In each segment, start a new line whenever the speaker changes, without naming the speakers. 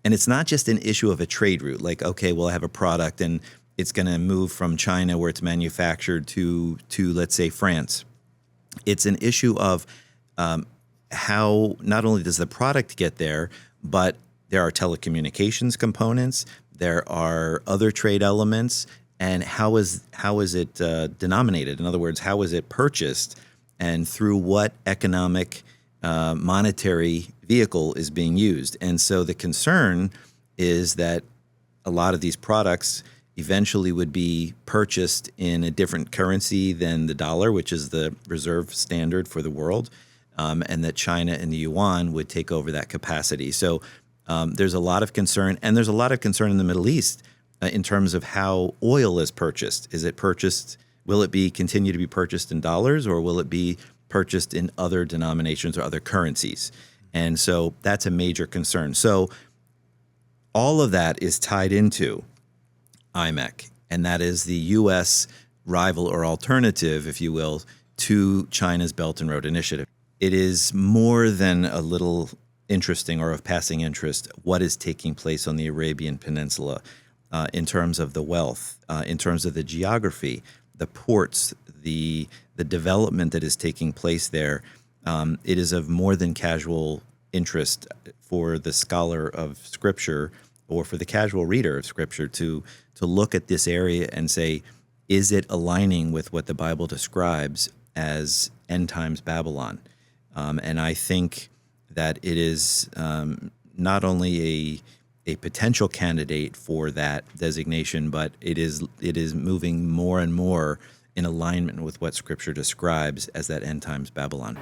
And it's not just an issue of a trade route, like, okay, well, I have a product and it's going to move from China where it's manufactured to let's say, France. It's an issue of how not only does the product get there, but there are telecommunications components, there are other trade elements, and how is it denominated? In other words, how is it purchased, and through what economic monetary vehicle is being used? And so the concern is that a lot of these products eventually would be purchased in a different currency than the dollar, which is the reserve standard for the world, and that China and the yuan would take over that capacity. So there's a lot of concern, and there's a lot of concern in the Middle East in terms of how oil is purchased. Is it purchased? Will it continue to be purchased in dollars, or will it be purchased in other denominations or other currencies? And so that's a major concern. So all of that is tied into IMEC, and that is the U.S. rival or alternative, if you will, to China's Belt and Road Initiative. It is more than a little interesting or of passing interest what is taking place on the Arabian Peninsula in terms of the wealth, in terms of the geography, the ports, the development that is taking place there. It is of more than casual interest for the scholar of Scripture or for the casual reader of Scripture to look at this area and say, is it aligning with what the Bible describes as end times Babylon? And I think that it is not only a potential candidate for that designation, but it is moving more and more in alignment with what Scripture describes as that end times Babylon.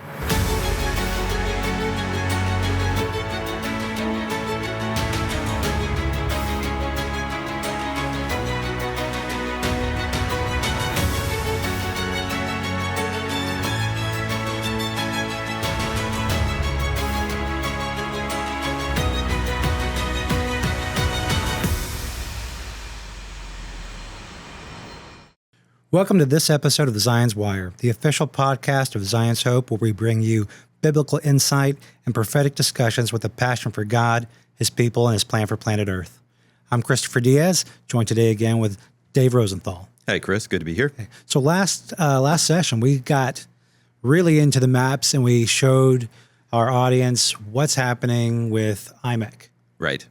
Welcome to this episode of the Zion's Wire, the official podcast of Zion's Hope, where we bring you biblical insight and prophetic discussions with a passion for God, His people, and His plan for planet Earth. I'm Christopher Diaz, joined today again with Dave Rosenthal.
Hey, Chris. Good to be here.
Okay. So last session, we got really into the maps, and we showed our audience what's happening with IMEC.
Right.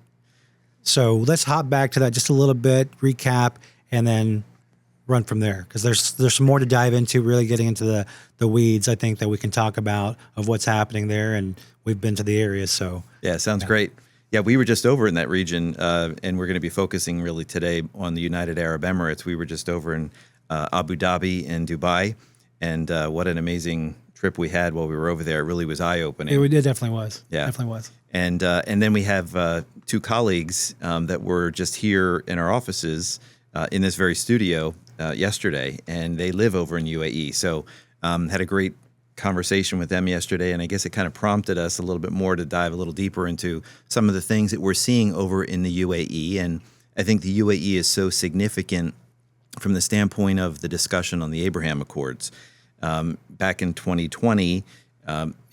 So let's hop back to that just a little bit, recap, and then run from there, because there's some more to dive into, really getting into the weeds, I think, that we can talk about of what's happening there, and we've been to the area, so.
Yeah, sounds great. Yeah, we were just over in that region, and we're going to be focusing really today on the United Arab Emirates. We were just over in Abu Dhabi and Dubai, and what an amazing trip we had while we were over there. It really was eye-opening.
It definitely was.
Yeah.
Definitely was.
And then we have two colleagues that were just here in our offices in this very studio yesterday, and they live over in UAE. So had a great conversation with them yesterday, and I guess it kind of prompted us a little bit more to dive a little deeper into some of the things that we're seeing over in the UAE. And I think the UAE is so significant from the standpoint of the discussion on the Abraham Accords. Back in 2020,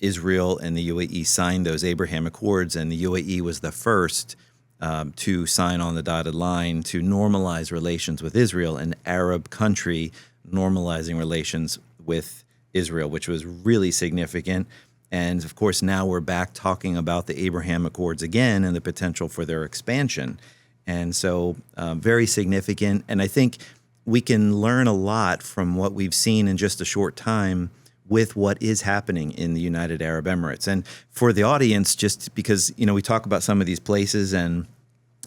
Israel and the UAE signed those Abraham Accords, and the UAE was the first to sign on the dotted line to normalize relations with Israel, an Arab country normalizing relations with Israel, which was really significant. And of course, now we're back talking about the Abraham Accords again and the potential for their expansion. And so very significant. And I think we can learn a lot from what we've seen in just a short time with what is happening in the United Arab Emirates. And for the audience, just because, we talk about some of these places and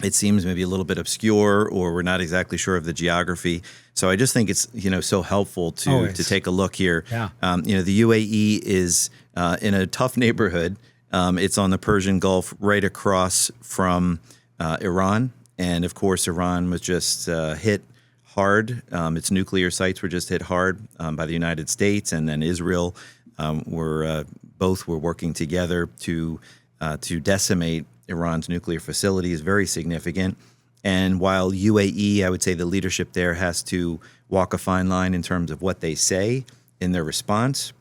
it seems maybe a little bit obscure, or we're not exactly sure of the geography. So I just think it's, so helpful to take a look here.
Yeah.
The UAE is in a tough neighborhood. It's on the Persian Gulf, right across from Iran. And of course, Iran was just hit hard. Its nuclear sites were just hit hard by the United States, and then Israel were working together to decimate Iran's nuclear facilities. Very significant. And while UAE, I would say the leadership there has to walk a fine line in terms of what they say in their response.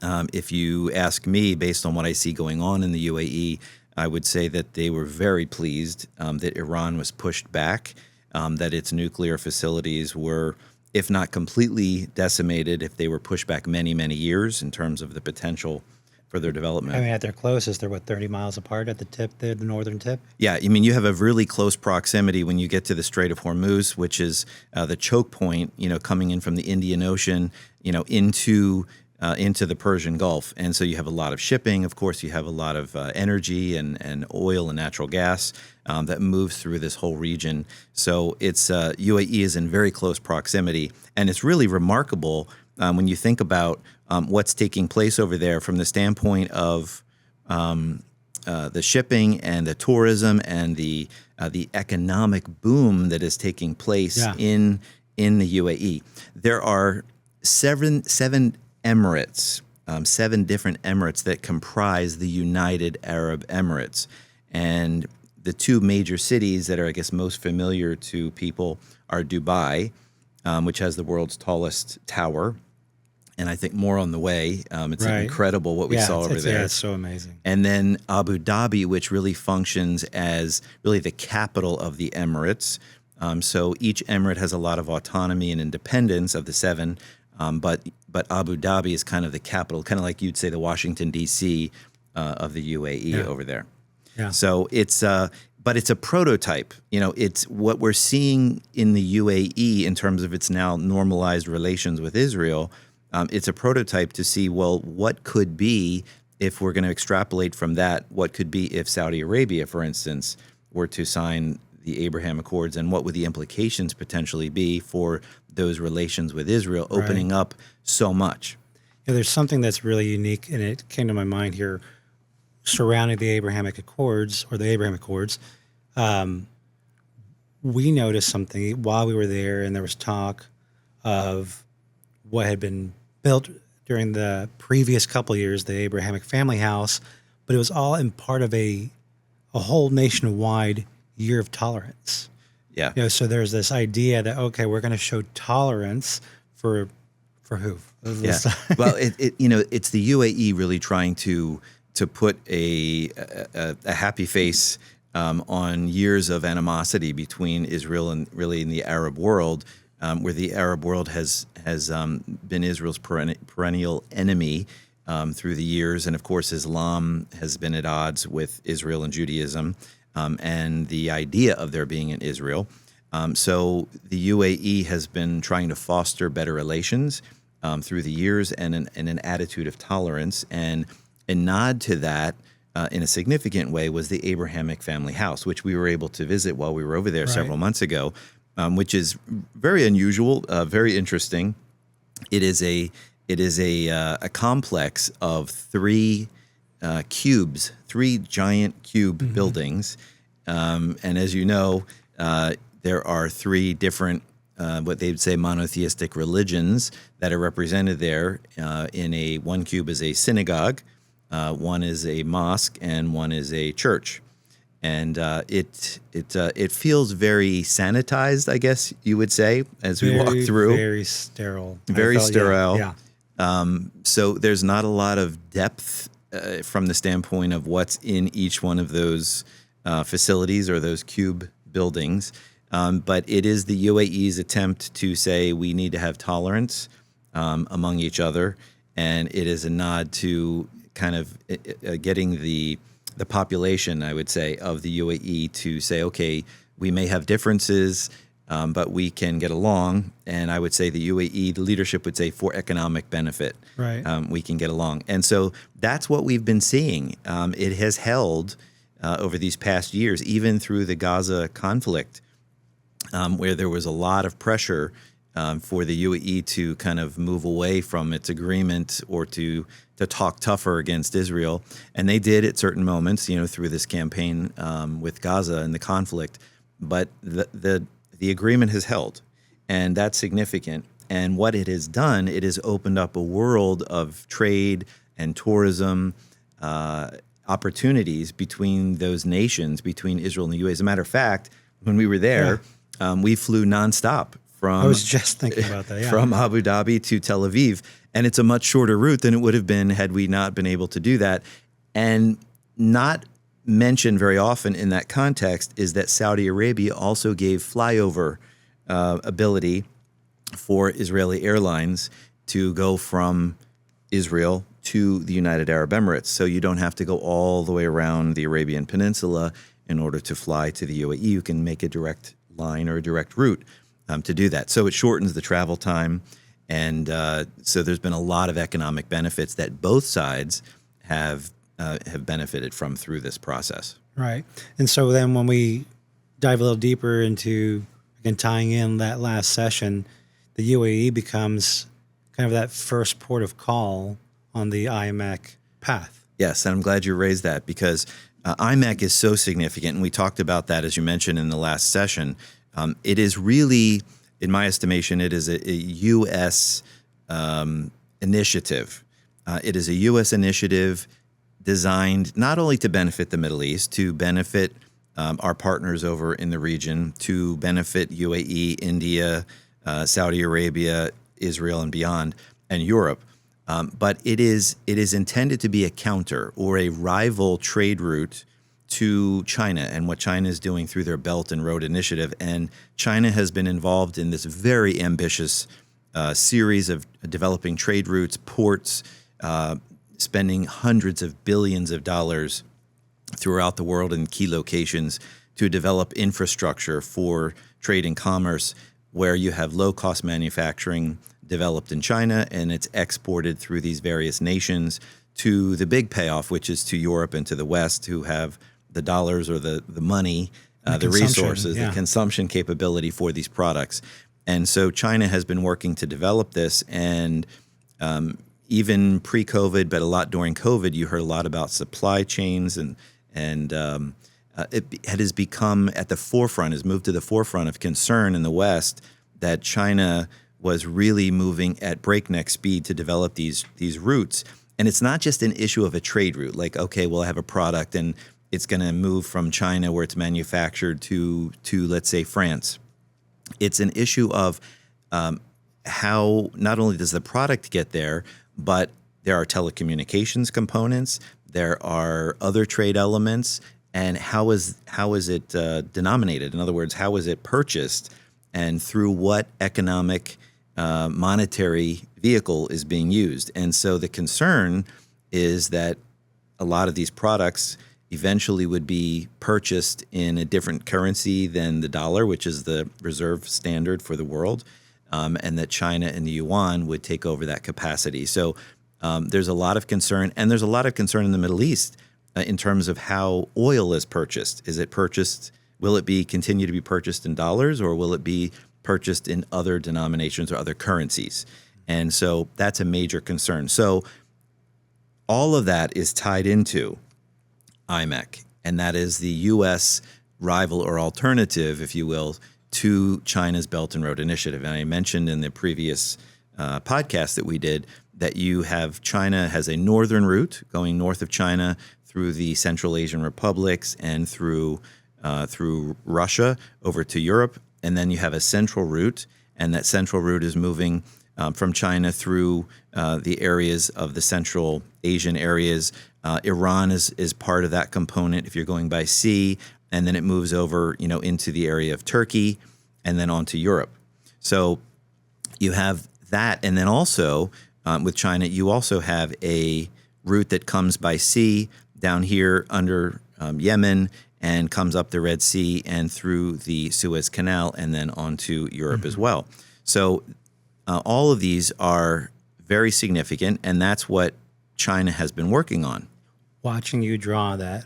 If you ask me, based on what I see going on in the UAE, I would say that they were very pleased that Iran was pushed back, that its nuclear facilities were, if not completely decimated, if they were pushed back many, many years in terms of the potential for their development.
I mean, at their closest, they're 30 miles apart at the tip there, the northern tip?
Yeah, I mean, you have a really close proximity when you get to the Strait of Hormuz, which is the choke point, coming in from the Indian Ocean, into the Persian Gulf. And so you have a lot of shipping. Of course, you have a lot of energy and oil and natural gas that moves through this whole region. So it's UAE is in very close proximity. And it's really remarkable when you think about what's taking place over there from the standpoint of the shipping and the tourism and the economic boom that is taking place in the UAE. There are seven emirates, 7 different emirates that comprise the United Arab Emirates. And the 2 major cities that are, I guess, most familiar to people are Dubai, which has the world's tallest tower, and I think more on the way. It's incredible what we saw over there.
Yeah, it's so amazing.
And then Abu Dhabi, which really functions as really the capital of the Emirates. So each emirate has a lot of autonomy and independence of the 7, but Abu Dhabi is kind of the capital, kind of like you'd say the Washington, D.C. Of the UAE over there.
Yeah.
So it's but it's a prototype. It's what we're seeing in the UAE in terms of its now normalized relations with Israel. It's a prototype to see, well, what could be if we're going to extrapolate from that, what could be if Saudi Arabia, for instance, were to sign the Abraham Accords, and what would the implications potentially be for those relations with Israel opening up so much?
There's something that's really unique, and it came to my mind here surrounding the Abrahamic Accords or the Abraham Accords. We noticed something while we were there, and there was talk of what had been built during the previous couple of years, the Abrahamic family house, but it was all in part of a whole nationwide year of tolerance.
Yeah.
So there's this idea that, okay, we're going to show tolerance for who?
Yeah. Well, it's the UAE really trying to put a happy face on years of animosity between Israel and really in the Arab world, where the Arab world has been Israel's perennial enemy through the years. And of course, Islam has been at odds with Israel and Judaism, and the idea of there being an Israel. So the UAE has been trying to foster better relations through the years and an attitude of tolerance. And a nod to that in a significant way was the Abrahamic family house, which we were able to visit while we were over there several months ago, which is very unusual, very interesting. It is a complex of 3 cubes, 3 giant cube buildings. And as you know, there are 3 different, what they would say, monotheistic religions that are represented there. One cube is a synagogue, one is a mosque, and one is a church. And it feels very sanitized, I guess you would say, as we walk through.
Very sterile.
Very sterile.
Yeah.
So there's not a lot of depth from the standpoint of what's in each one of those facilities or those cube buildings. But it is the UAE's attempt to say we need to have tolerance among each other. And it is a nod to kind of getting the population, I would say, of the UAE to say, okay, we may have differences, but we can get along. And I would say the UAE, the leadership would say, for economic benefit, we can get along. And so that's what we've been seeing. It has held over these past years, even through the Gaza conflict, where there was a lot of pressure for the UAE to kind of move away from its agreement or to talk tougher against Israel. And they did at certain moments, through this campaign with Gaza and the conflict. But the agreement has held, and that's significant. And what it has done, it has opened up a world of trade and tourism opportunities between those nations, between Israel and the UAE. As a matter of fact, when we were there, we flew nonstop from.
I was just thinking about that. Yeah.
From Abu Dhabi to Tel Aviv, and it's a much shorter route than it would have been had we not been able to do that, and not mentioned very often in that context is that Saudi Arabia also gave flyover ability for Israeli airlines to go from Israel to the United Arab Emirates. So you don't have to go all the way around the Arabian Peninsula in order to fly to the UAE. You can make a direct line or a direct route to do that. So it shortens the travel time. And so there's been a lot of economic benefits that both sides have benefited from through this process.
Right. And so then when we dive a little deeper into, again, tying in that last session, the UAE becomes kind of that first port of call on the IMEC path.
Yes, and I'm glad you raised that because IMAC is so significant, and we talked about that, as you mentioned, in the last session. It is really, in my estimation, it is a U.S. Initiative. It is a U.S. initiative designed not only to benefit the Middle East, to benefit our partners over in the region, to benefit UAE, India, Saudi Arabia, Israel, and beyond, and Europe. But it is intended to be a counter or a rival trade route to China and what China is doing through their Belt and Road Initiative. And China has been involved in this very ambitious series of developing trade routes, ports, spending hundreds of billions of dollars throughout the world in key locations to develop infrastructure for trade and commerce where you have low-cost manufacturing developed in China and it's exported through these various nations to the big payoff, which is to Europe and to the West, who have the dollars or the money, the resources, the consumption capability for these products. And so China has been working to develop this, and even pre-COVID, but a lot during COVID, you heard a lot about supply chains, and it has become at the forefront, has moved to the forefront of concern in the West that China was really moving at breakneck speed to develop these routes. And it's not just an issue of a trade route, like, okay, well, I have a product and it's going to move from China where it's manufactured to let's say, France. It's an issue of how not only does the product get there, but there are telecommunications components, there are other trade elements, and how is it denominated? In other words, how is it purchased, and through what economic monetary vehicle is being used? And so the concern is that a lot of these products eventually would be purchased in a different currency than the dollar, which is the reserve standard for the world, and that China and the yuan would take over that capacity. So there's a lot of concern, and there's a lot of concern in the Middle East in terms of how oil is purchased. Is it purchased? Will it continue to be purchased in dollars, or will it be purchased in other denominations or other currencies? And so that's a major concern. So all of that is tied into IMEC, and that is the U.S. rival or alternative, if you will, to China's Belt and Road Initiative. And I mentioned in the previous podcast that we did that you have China has a northern route going north of China through the Central Asian republics and through Russia over to Europe. And then you have a central route, and that central route is moving from China through the areas of the Central Asian areas. Iran is part of that component if you're going by sea, and then it moves over, into the area of Turkey and then on to Europe. So you have that, and then also with China, you also have a route that comes by sea down here under Yemen and comes up the Red Sea and through the Suez Canal and then on to Europe as well. So all of these are very significant, and that's what China has been working on.
Watching you draw that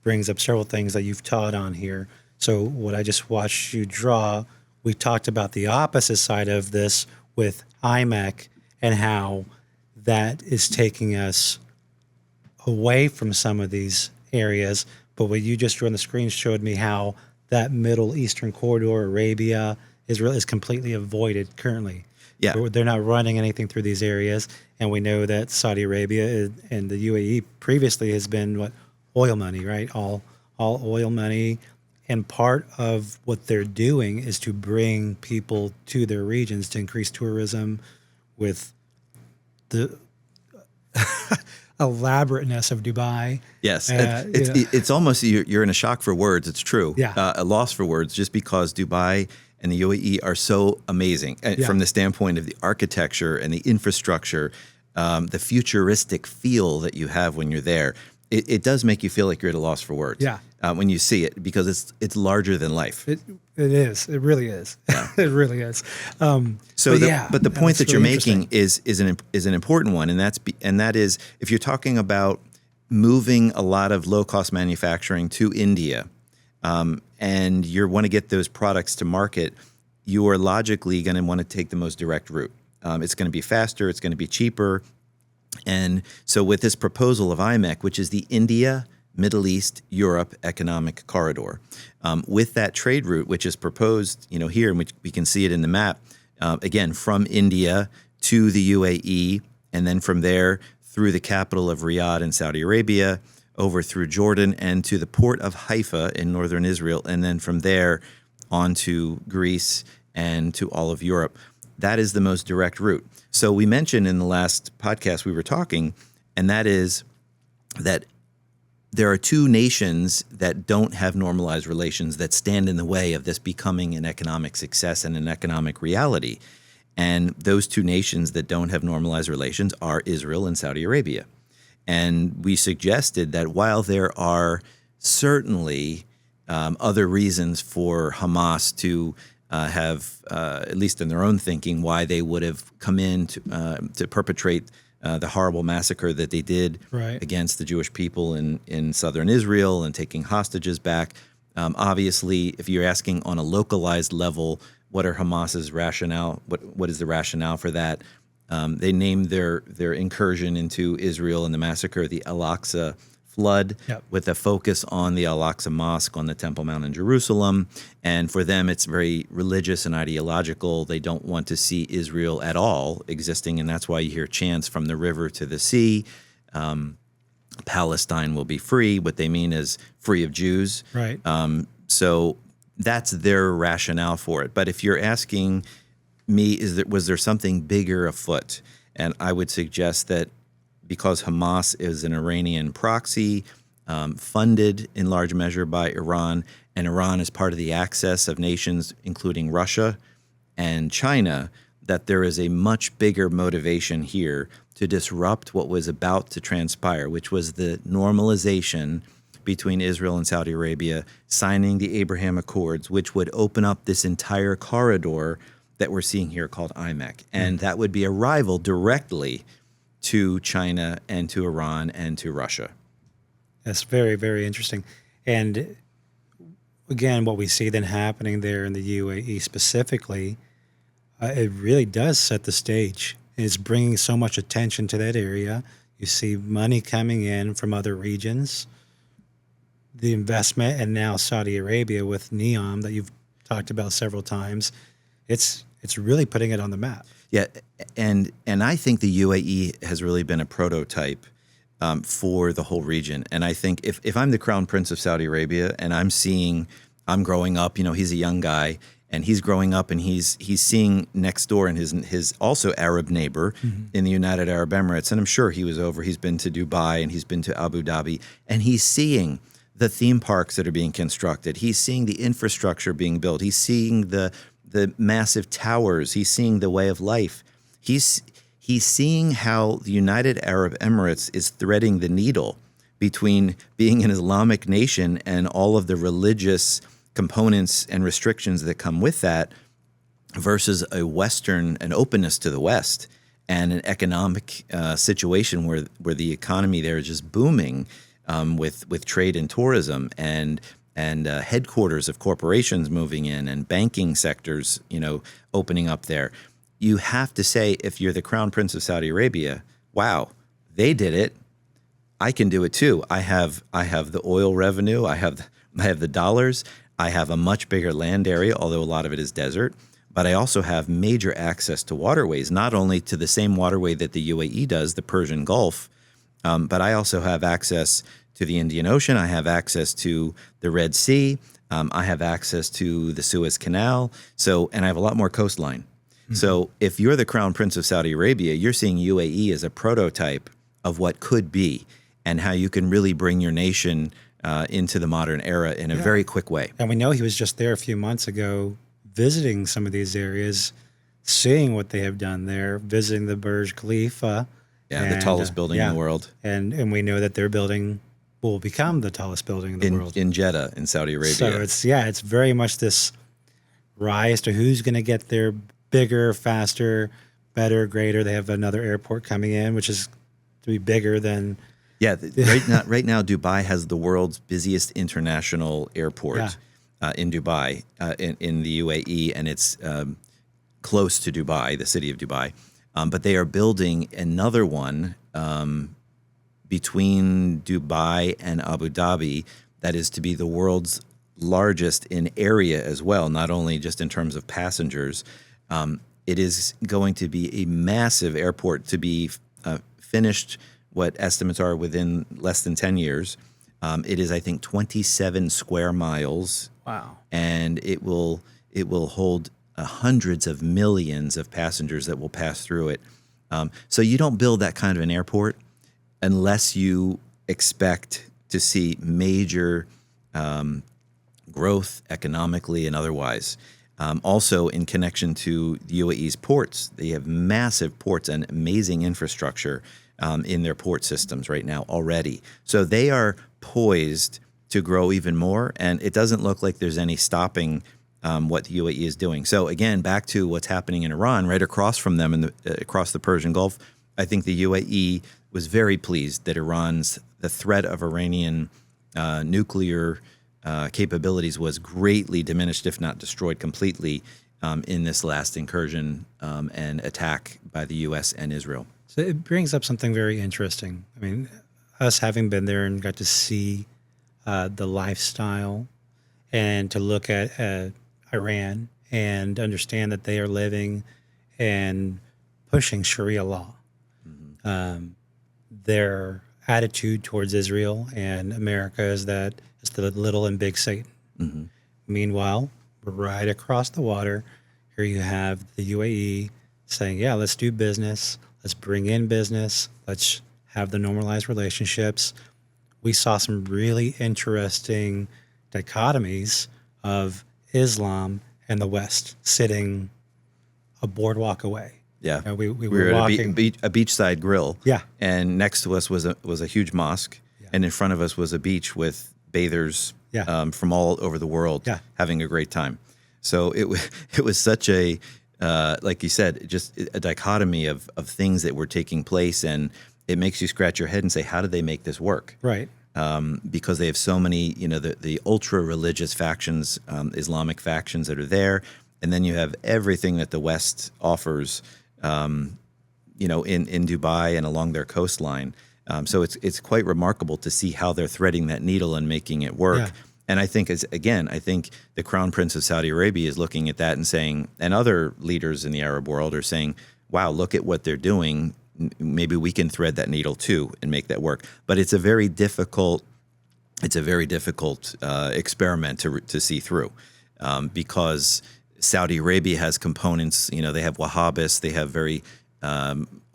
brings up several things that you've taught on here. So what I just watched you draw, we talked about the opposite side of this with IMEC and how that is taking us away from some of these areas. But what you just drew on the screen showed me how that Middle Eastern corridor, Arabia, is completely avoided currently.
Yeah.
They're not running anything through these areas. And we know that Saudi Arabia and the UAE previously has been oil money, right? All oil money. And part of what they're doing is to bring people to their regions to increase tourism with the elaborateness of Dubai.
Yes,
You know,
it's almost you're in a shock for words. It's true.
Yeah.
A loss for words, just because Dubai and the UAE are so amazing from the standpoint of the architecture and the infrastructure, the futuristic feel that you have when you're there. It does make you feel like you're at a loss for words.
Yeah.
When you see it, because it's larger than life.
It is. It really is.
Yeah.
It really is.
But the point that you're
really
making is an important one, and that is, if you're talking about moving a lot of low cost manufacturing to India, and you want to get those products to market, you are logically going to want to take the most direct route. It's going to be faster. It's going to be cheaper. And so with this proposal of IMEC, which is the India, Middle East, Europe Economic Corridor, with that trade route, which is proposed, here, and which we can see it in the map, again, from India to the UAE, and then from there through the capital of Riyadh in Saudi Arabia, over through Jordan and to the port of Haifa in northern Israel, and then from there on to Greece and to all of Europe. That is the most direct route. So we mentioned in the last podcast we were talking, and that is that there are two nations that don't have normalized relations that stand in the way of this becoming an economic success and an economic reality. And those two nations that don't have normalized relations are Israel and Saudi Arabia. And we suggested that while there are certainly other reasons for Hamas to have, at least in their own thinking, why they would have come in to perpetrate the horrible massacre that they did against the Jewish people in southern Israel and taking hostages back. Obviously, if you're asking on a localized level, what are Hamas's rationale? What is the rationale for that? They named their incursion into Israel and the massacre the Al-Aqsa flood, with a focus on the Al-Aqsa Mosque on the Temple Mount in Jerusalem. And for them, it's very religious and ideological. They don't want to see Israel at all existing, and that's why you hear chants from the river to the sea. Palestine will be free. What they mean is free of Jews.
Right.
So that's their rationale for it. But if you're asking me, was there something bigger afoot? And I would suggest that because Hamas is an Iranian proxy, funded in large measure by Iran, and Iran is part of the axis of nations, including Russia and China, that there is a much bigger motivation here to disrupt what was about to transpire, which was the normalization between Israel and Saudi Arabia, signing the Abraham Accords, which would open up this entire corridor that we're seeing here called IMEC. And that would be a rival directly to China and to Iran and to Russia.
That's very, very interesting. And again, what we see then happening there in the UAE specifically, it really does set the stage. It's bringing so much attention to that area. You see money coming in from other regions, the investment, and now Saudi Arabia with NEOM that you've talked about several times. It's really putting it on the map.
Yeah, and I think the UAE has really been a prototype for the whole region. And I think if I'm the Crown Prince of Saudi Arabia and I'm growing up, he's a young guy, and he's growing up and he's seeing next door in his also Arab neighbor in the United Arab Emirates, and I'm sure he's been to Dubai and he's been to Abu Dhabi, and he's seeing the theme parks that are being constructed. He's seeing the infrastructure being built. He's seeing the massive towers. He's seeing the way of life. He's seeing how the United Arab Emirates is threading the needle between being an Islamic nation and all of the religious components and restrictions that come with that, versus an openness to the West and an economic situation where the economy there is just booming with trade and tourism and headquarters of corporations moving in and banking sectors, opening up there. You have to say, if you're the Crown Prince of Saudi Arabia, wow, they did it. I can do it too. I have the oil revenue. I have the dollars. I have a much bigger land area, although a lot of it is desert. But I also have major access to waterways, not only to the same waterway that the UAE does, the Persian Gulf, but I also have access to the Indian Ocean. I have access to the Red Sea. I have access to the Suez Canal. And I have a lot more coastline. Mm-hmm. So if you're the Crown Prince of Saudi Arabia, you're seeing UAE as a prototype what could be, and how you can really bring your nation into the modern era in a very quick way.
And we know he was just there a few months ago visiting some of these areas, seeing what they have done there, visiting the Burj Khalifa.
Yeah, the tallest building in the world.
And we know that their building will become the tallest building in the world.
In Jeddah, in Saudi Arabia.
So it's very much this rise to who's going to get there bigger, faster, better, greater. They have another airport coming in, which is to be bigger than...
Yeah, right now, Dubai has the world's busiest international airport in Dubai, in the UAE, and it's close to Dubai, the city of Dubai. But they are building another one between Dubai and Abu Dhabi that is to be the world's largest in area as well, not only just in terms of passengers. It is going to be a massive airport to be finished. What estimates are within less than 10 years. It is, I think, 27 square miles.
Wow.
And it will hold hundreds of millions of passengers that will pass through it. So you don't build that kind of an airport unless you expect to see major growth economically and otherwise. Also, in connection to the UAE's ports, they have massive ports and amazing infrastructure in their port systems right now already. So they are poised to grow even more, and it doesn't look like there's any stopping what the UAE is doing. So again, back to what's happening in Iran, right across from them across the Persian Gulf, I think the UAE was very pleased that the threat of Iranian nuclear capabilities was greatly diminished, if not destroyed completely, in this last incursion and attack by the U.S. and Israel.
So it brings up something very interesting. I mean, us having been there and got to see the lifestyle and to look at Iran and understand that they are living and pushing Sharia law. Mm-hmm. Their attitude towards Israel and America is that it's the little and big Satan. Mm-hmm. Meanwhile, right across the water, here you have the UAE saying, yeah, let's do business. Let's bring in business. Let's have the normalized relationships. We saw some really interesting dichotomies of Islam and the West sitting a boardwalk away.
Yeah,
we
were
walking
at a beachside grill.
Yeah,
and next to us was a huge mosque, and in front of us was a beach with bathers from all over the world having a great time. So it was such a like you said, just a dichotomy of things that were taking place, and it makes you scratch your head and say, how did they make this work?
Right.
Because they have so many, the ultra religious factions, Islamic factions that are there, and then you have everything that the West offers, in Dubai and along their coastline. So it's quite remarkable to see how they're threading that needle and making it work. Yeah. And I think, I think the Crown Prince of Saudi Arabia is looking at that and saying, and other leaders in the Arab world are saying, wow, look at what they're doing. Maybe we can thread that needle too and make that work. But it's a very difficult experiment to see through, because Saudi Arabia has components. They have Wahhabists, they have very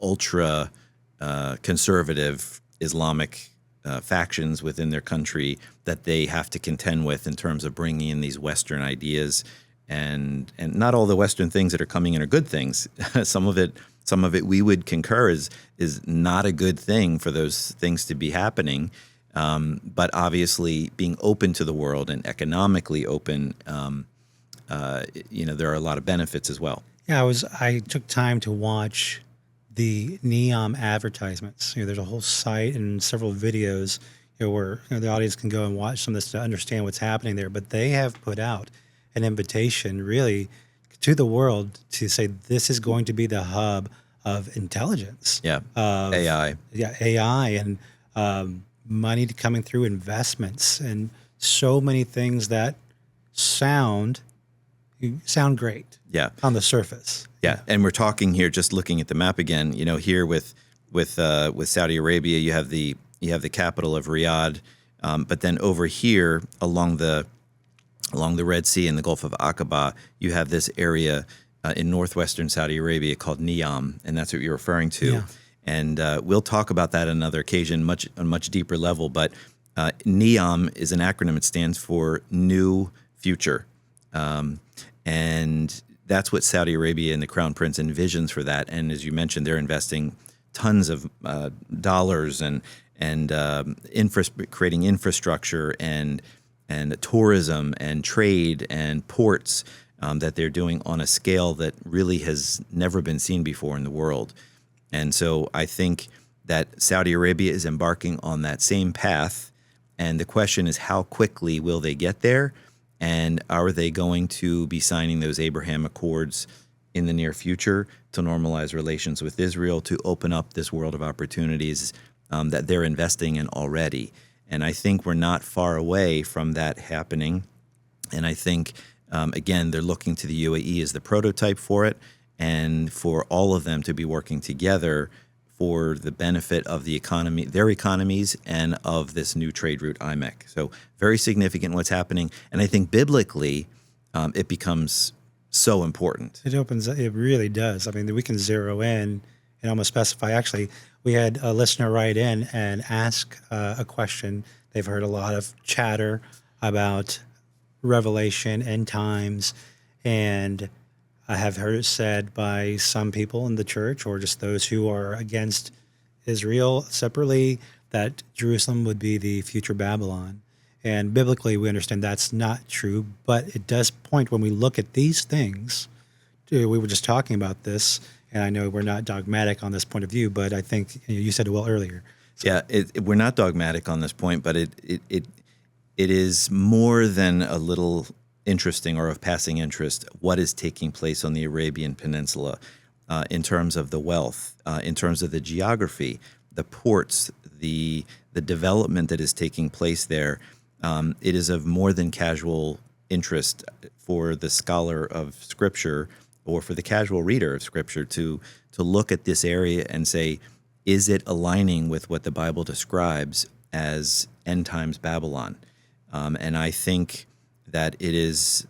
ultra conservative Islamic factions within their country that they have to contend with in terms of bringing in these Western ideas, and not all the Western things that are coming in are good things. Some of it we would concur is not a good thing for those things to be happening. But obviously, being open to the world and economically open, there are a lot of benefits as well.
Yeah, I took time to watch the NEOM advertisements. There's a whole site and several videos where the audience can go and watch some of this to understand what's happening there. But they have put out an invitation really to the world to say this is going to be the hub of intelligence.
Yeah, AI.
Yeah, AI and money coming through, investments, and so many things that sound great.
Yeah,
on the surface.
Yeah, and we're talking here, just looking at the map again. Here with Saudi Arabia, you have the capital of Riyadh, but then over here along the Red Sea and the Gulf of Aqaba, you have this area in northwestern Saudi Arabia called Neom, and that's what you're referring to. Yeah. And we'll talk about that on another occasion, on a much deeper level. But NEOM is an acronym. It stands for New Future. And that's what Saudi Arabia and the Crown Prince envisions for that. And as you mentioned, they're investing tons of dollars and creating infrastructure and tourism and trade and ports that they're doing on a scale that really has never been seen before in the world. And so I think that Saudi Arabia is embarking on that same path. And the question is, how quickly will they get there? And are they going to be signing those Abraham Accords in the near future to normalize relations with Israel, to open up this world of opportunities that they're investing in already? And I think we're not far away from that happening. And I think, again, they're looking to the UAE as the prototype for it, and for all of them to be working together for the benefit of the economy, their economies, and of this new trade route, IMEC. So very significant what's happening. And I think biblically, it becomes so important.
It really does. I mean, we can zero in and almost specify. Actually, we had a listener write in and ask a question. They've heard a lot of chatter about Revelation, end times, and I have heard it said by some people in the church, or just those who are against Israel separately, that Jerusalem would be the future Babylon. And biblically, we understand that's not true, but it does point, when we look at these things, we were just talking about this, and I know we're not dogmatic on this point of view, but I think you said it well earlier.
So, yeah, we're not dogmatic on this point, but it is more than a little interesting or of passing interest what is taking place on the Arabian Peninsula in terms of the wealth, in terms of the geography, the ports, the development that is taking place there. It is of more than casual interest for the scholar of Scripture or for the casual reader of Scripture to look at this area and say, is it aligning with what the Bible describes as end times Babylon? And I think that it is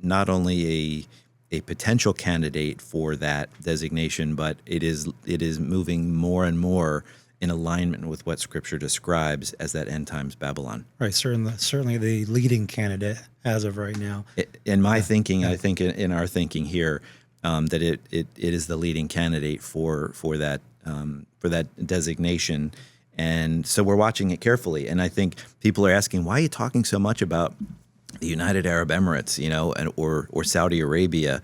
not only a potential candidate for that designation, but it is moving more and more in alignment with what Scripture describes as that end times Babylon.
Right, certainly the leading candidate as of right now.
In my thinking, I think in our thinking here, that it is the leading candidate for that designation. And so we're watching it carefully. And I think people are asking, why are you talking so much about the United Arab Emirates, or Saudi Arabia?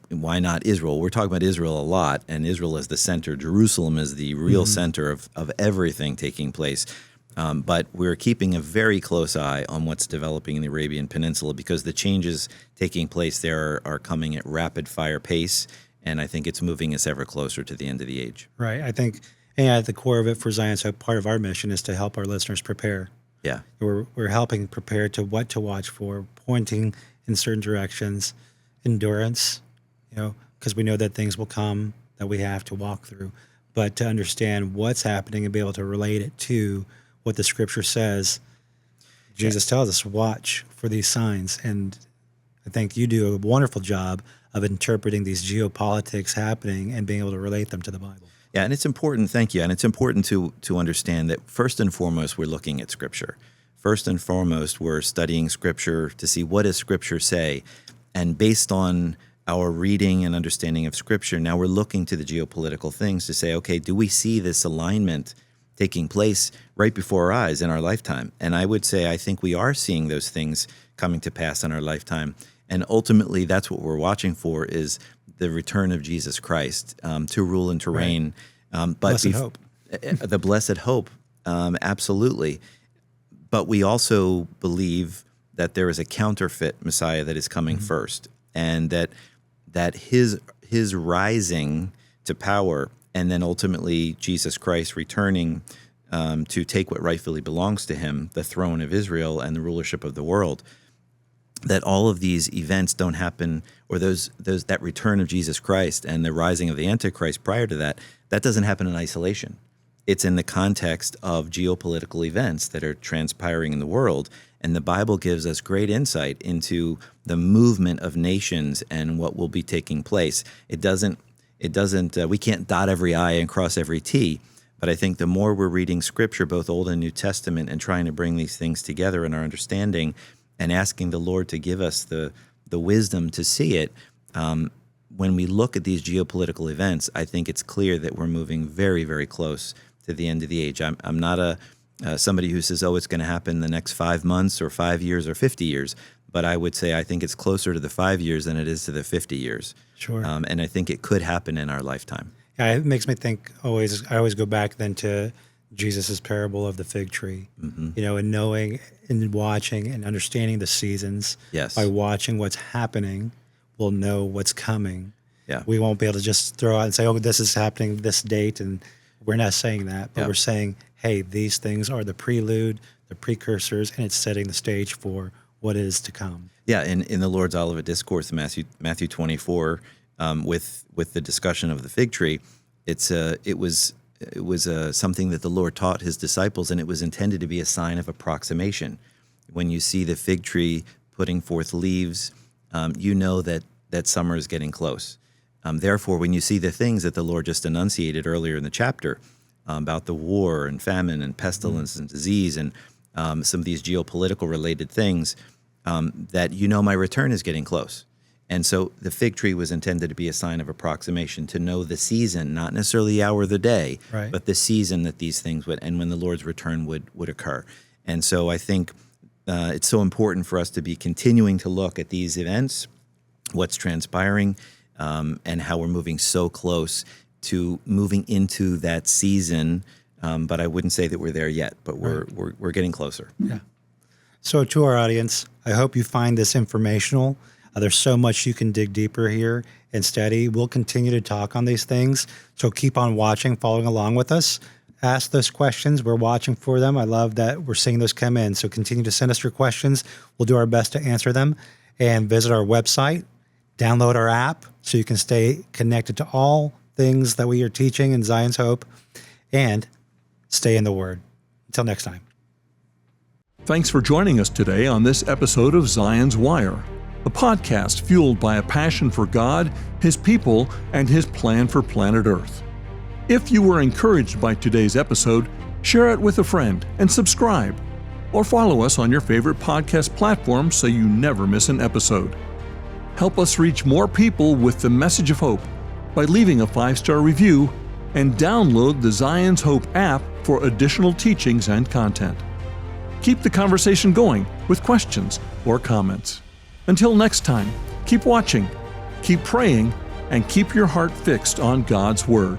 Why not Israel? We're talking about Israel a lot, and Israel is the center. Jerusalem is the real center of everything taking place. But we're keeping a very close eye on what's developing in the Arabian Peninsula, because the changes taking place there are coming at rapid fire pace, and I think it's moving us ever closer to the end of the age.
Right. I think at the core of it for Zion's Hope, part of our mission is to help our listeners prepare.
Yeah.
We're helping prepare to what to watch for, pointing in certain directions, endurance, because we know that things will come that we have to walk through, but to understand what's happening and be able to relate it to what the Scripture says. Jesus tells us, watch for these signs. And I think you do a wonderful job of interpreting these geopolitics happening and being able to relate them to the Bible.
Yeah, and it's important, thank you, and it's important to understand that first and foremost, we're looking at Scripture. First and foremost, we're studying Scripture to see what does Scripture say, and based on our reading and understanding of Scripture, now we're looking to the geopolitical things to say, okay, do we see this alignment taking place right before our eyes in our lifetime? And I would say I think we are seeing those things coming to pass in our lifetime, and ultimately that's what we're watching for, is the return of Jesus Christ to rule and to reign.
But blessed hope.
The blessed hope, absolutely. But we also believe that there is a counterfeit Messiah that is coming first, and that his rising to power, and then ultimately Jesus Christ returning to take what rightfully belongs to him, the throne of Israel and the rulership of the world, that all of these events don't happen, or that return of Jesus Christ and the rising of the Antichrist prior to that doesn't happen in isolation. It's in the context of geopolitical events that are transpiring in the world. And the Bible gives us great insight into the movement of nations and what will be taking place. It doesn't it doesn't. We can't dot every I and cross every T. But I think the more we're reading Scripture, both Old and New Testament, and trying to bring these things together in our understanding, and asking the Lord to give us the wisdom to see it. When we look at these geopolitical events, I think it's clear that we're moving very, very close to the end of the age. I'm not somebody who says, oh, it's going to happen in the next 5 months or 5 years or 50 years. But I would say I think it's closer to the 5 years than it is to the 50 years.
Sure.
And I think it could happen in our lifetime.
Yeah, it makes me think I always go back then to Jesus's parable of the fig tree, and knowing and watching and understanding the seasons.
Yes.
By watching what's happening, we'll know what's coming.
Yeah.
We won't be able to just throw out and say, oh, this is happening this date. And we're not saying that, but we're saying, hey, these things are the prelude, the precursors, and it's setting the stage for what is to come.
Yeah, in the Lord's Olivet Discourse, Matthew 24, with the discussion of the fig tree, it was something that the Lord taught his disciples, and it was intended to be a sign of approximation. When you see the fig tree putting forth leaves, you know that summer is getting close. Therefore, when you see the things that the Lord just enunciated earlier in the chapter about the war and famine and pestilence and disease and some of these geopolitical related things, that my return is getting close. And so the fig tree was intended to be a sign of approximation, to know the season, not necessarily the hour of the day,
right,
but the season that these things would, and when the Lord's return would occur. And so I think it's so important for us to be continuing to look at these events, what's transpiring, and how we're moving so close to moving into that season. But I wouldn't say that we're there yet, but we're getting closer.
Yeah. So to our audience, I hope you find this informational. There's so much you can dig deeper here and study. We'll continue to talk on these things. So keep on watching, following along with us. Ask those questions. We're watching for them. I love that we're seeing those come in. So continue to send us your questions. We'll do our best to answer them. And visit our website. Download our app so you can stay connected to all things that we are teaching in Zion's Hope. And stay in the Word. Until next time.
Thanks for joining us today on this episode of Zion's Wire, a podcast fueled by a passion for God, His people, and His plan for planet Earth. If you were encouraged by today's episode, share it with a friend and subscribe, or follow us on your favorite podcast platform so you never miss an episode. Help us reach more people with the message of hope by leaving a 5-star review and download the Zion's Hope app for additional teachings and content. Keep the conversation going with questions or comments. Until next time, keep watching, keep praying, and keep your heart fixed on God's Word.